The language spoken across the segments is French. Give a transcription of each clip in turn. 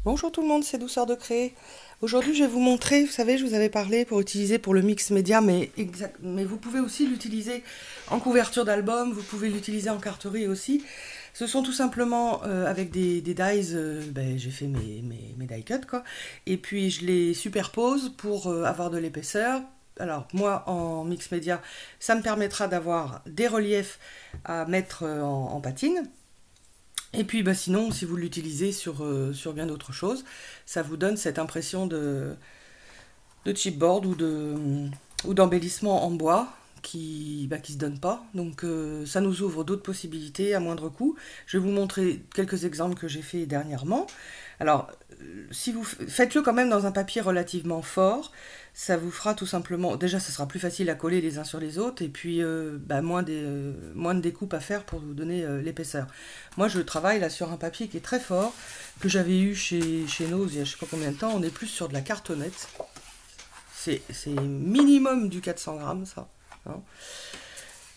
Bonjour tout le monde, c'est Douceur de Créer. Aujourd'hui, je vais vous montrer, vous savez, je vous avais parlé pour utiliser pour le mix média, mais vous pouvez aussi l'utiliser en couverture d'album, vous pouvez l'utiliser en carterie aussi. Ce sont tout simplement avec des dies, j'ai fait mes die cuts, quoi. Et puis je les superpose pour avoir de l'épaisseur. Alors moi, en mix média, ça me permettra d'avoir des reliefs à mettre en patine. Et puis sinon, si vous l'utilisez sur bien d'autres choses, ça vous donne cette impression de chipboard ou d'embellissement en bois qui se donne pas. Donc ça nous ouvre d'autres possibilités à moindre coût. Je vais vous montrer quelques exemples que j'ai fait dernièrement. Alors, si vous faites-le quand même dans un papier relativement fort, ça vous fera tout simplement. Déjà, ça sera plus facile à coller les uns sur les autres, et puis moins de découpes à faire pour vous donner l'épaisseur. Moi, je travaille là sur un papier qui est très fort, que j'avais eu chez Nose il y a je sais pas combien de temps. On est plus sur de la cartonnette. C'est minimum du 400 grammes, ça. Hein.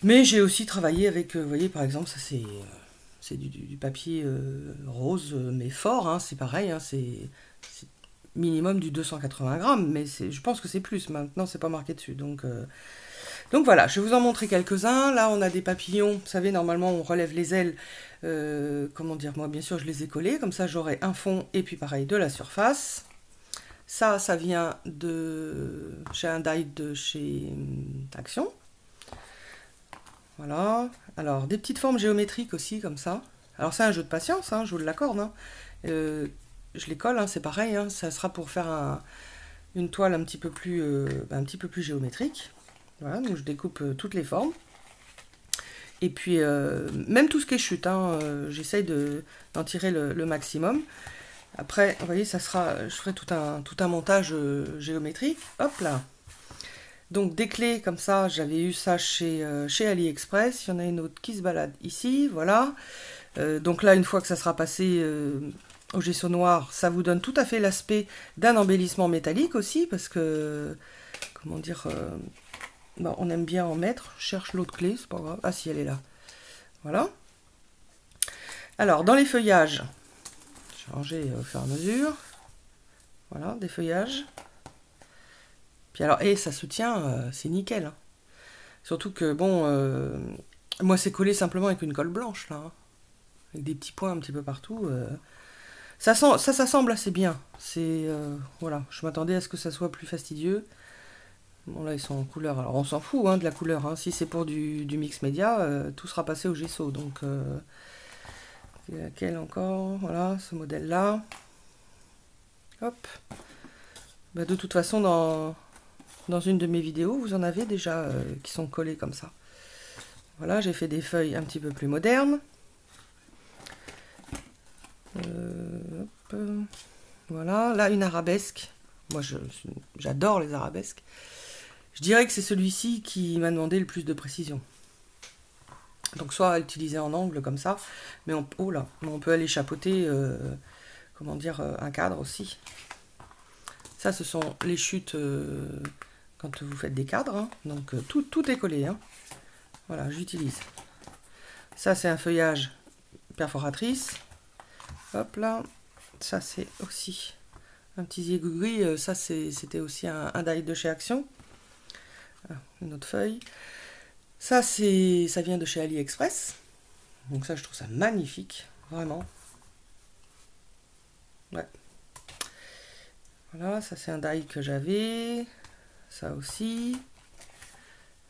Mais j'ai aussi travaillé avec, vous voyez, par exemple, ça c'est du papier rose, mais fort, hein, c'est pareil, hein, c'est minimum du 280 grammes, mais je pense que c'est plus, maintenant c'est pas marqué dessus. Donc voilà, je vais vous en montrer quelques-uns. Là, on a des papillons, vous savez, normalement on relève les ailes, comment dire, moi bien sûr je les ai collés, comme ça j'aurai un fond et puis pareil de la surface. Ça vient de chez un die de chez Action. Voilà. Alors, des petites formes géométriques aussi, comme ça. Alors, c'est un jeu de patience, hein, je vous l'accorde. Hein. Je les colle, hein, c'est pareil. Hein, ça sera pour faire une toile un petit peu plus géométrique. Voilà, donc je découpe toutes les formes. Et puis, même tout ce qui est chute, hein, j'essaye d'en tirer le maximum. Après, vous voyez, je ferai tout un montage géométrique. Hop là. Donc des clés comme ça, j'avais eu ça chez AliExpress. Il y en a une autre qui se balade ici, voilà. Donc là, une fois que ça sera passé au gesso noir, ça vous donne tout à fait l'aspect d'un embellissement métallique aussi, parce que, comment dire, on aime bien en mettre. Je cherche l'autre clé, c'est pas grave. Ah si, elle est là. Voilà. Alors, dans les feuillages, je vais ranger au fur et à mesure. Voilà, des feuillages. Puis alors, et ça se tient, c'est nickel. Hein. Surtout que, bon, moi c'est collé simplement avec une colle blanche, là. Hein. Avec des petits points un petit peu partout. Ça s'assemble assez bien. Voilà, je m'attendais à ce que ça soit plus fastidieux. Bon, là, ils sont en couleur. Alors, on s'en fout hein, de la couleur. Hein. Si c'est pour du mix média, tout sera passé au gesso. Donc, laquelle encore? Voilà, ce modèle-là. Hop. De toute façon, dans une de mes vidéos, vous en avez déjà qui sont collés comme ça. Voilà, j'ai fait des feuilles un petit peu plus modernes. Hop. Voilà, là une arabesque. Moi j'adore les arabesques. Je dirais que c'est celui-ci qui m'a demandé le plus de précision. Donc soit utiliser en angle comme ça, mais on peut aller chapeauter comment dire, un cadre aussi. Ça ce sont les chutes quand vous faites des cadres. Hein. Donc tout est collé. Hein. Voilà, j'utilise. Ça c'est un feuillage perforatrice. Hop là. Ça c'est aussi un petit zigouigui, ça c'était aussi un die de chez Action. Ah, une autre feuille. Ça vient de chez AliExpress. Donc ça je trouve ça magnifique, vraiment. Ouais. Voilà, ça c'est un die que j'avais. Ça aussi.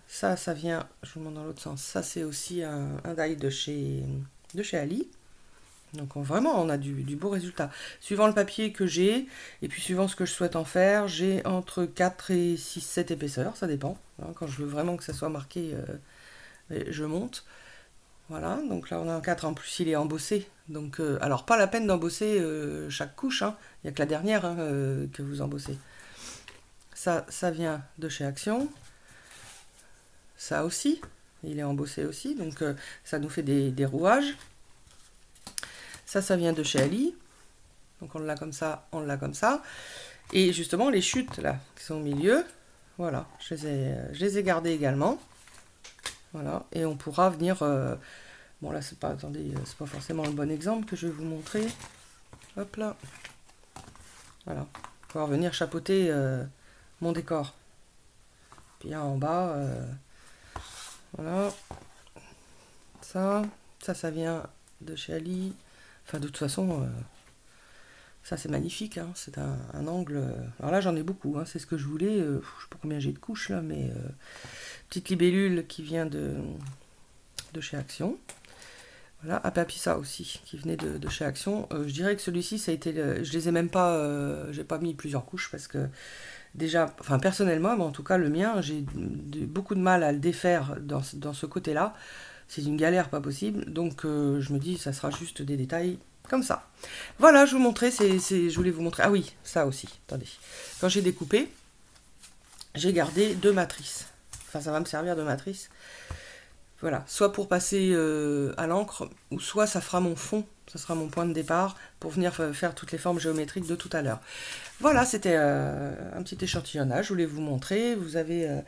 Ça vient, je vous montre dans l'autre sens. Ça c'est aussi un die de chez Ali. Donc vraiment, on a du beau résultat. Suivant le papier que j'ai, et puis suivant ce que je souhaite en faire, j'ai entre 4 et 6, 7 épaisseurs, ça dépend. Hein, quand je veux vraiment que ça soit marqué, je monte. Voilà, donc là on a un 4, en plus il est embossé. Donc, alors pas la peine d'embosser chaque couche, hein. Il n'y a que la dernière hein, que vous embossez. Ça vient de chez Action. Ça aussi, il est embossé aussi, donc ça nous fait des rouages. Ça vient de chez Ali. Donc on l'a comme ça, on l'a comme ça. Et justement, les chutes là, qui sont au milieu, voilà, je les ai gardées également. Voilà, et on pourra venir... bon là, attendez, c'est pas forcément le bon exemple que je vais vous montrer. Hop là. Voilà, pour pouvoir venir chapeauter mon décor. Puis là en bas, voilà, ça vient de chez Ali. Enfin, de toute façon, ça c'est magnifique, hein. C'est un angle. Alors là, j'en ai beaucoup, hein. C'est ce que je voulais. Je sais pas combien j'ai de couches là, mais petite libellule qui vient de chez Action. Voilà, Apapissa aussi, qui venait de chez Action. Je dirais que celui-ci, ça a été. Je les ai même pas. J'ai pas mis plusieurs couches parce que déjà, enfin personnellement, mais en tout cas le mien, j'ai beaucoup de mal à le défaire dans ce côté-là. C'est une galère pas possible. Donc je me dis, ça sera juste des détails comme ça. Voilà, je vous montrais, je voulais vous montrer. Ah oui, ça aussi, attendez. Quand j'ai découpé, j'ai gardé 2 matrices. Enfin, ça va me servir de matrice. Voilà, soit pour passer à l'encre, ou soit ça fera mon fond, ça sera mon point de départ pour venir faire toutes les formes géométriques de tout à l'heure. Voilà, c'était un petit échantillonnage, je voulais vous montrer. Vous avez,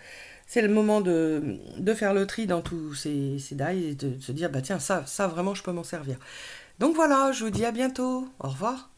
c'est le moment de faire le tri dans tous ces die et de se dire, bah tiens, ça vraiment je peux m'en servir. Donc voilà, je vous dis à bientôt, au revoir.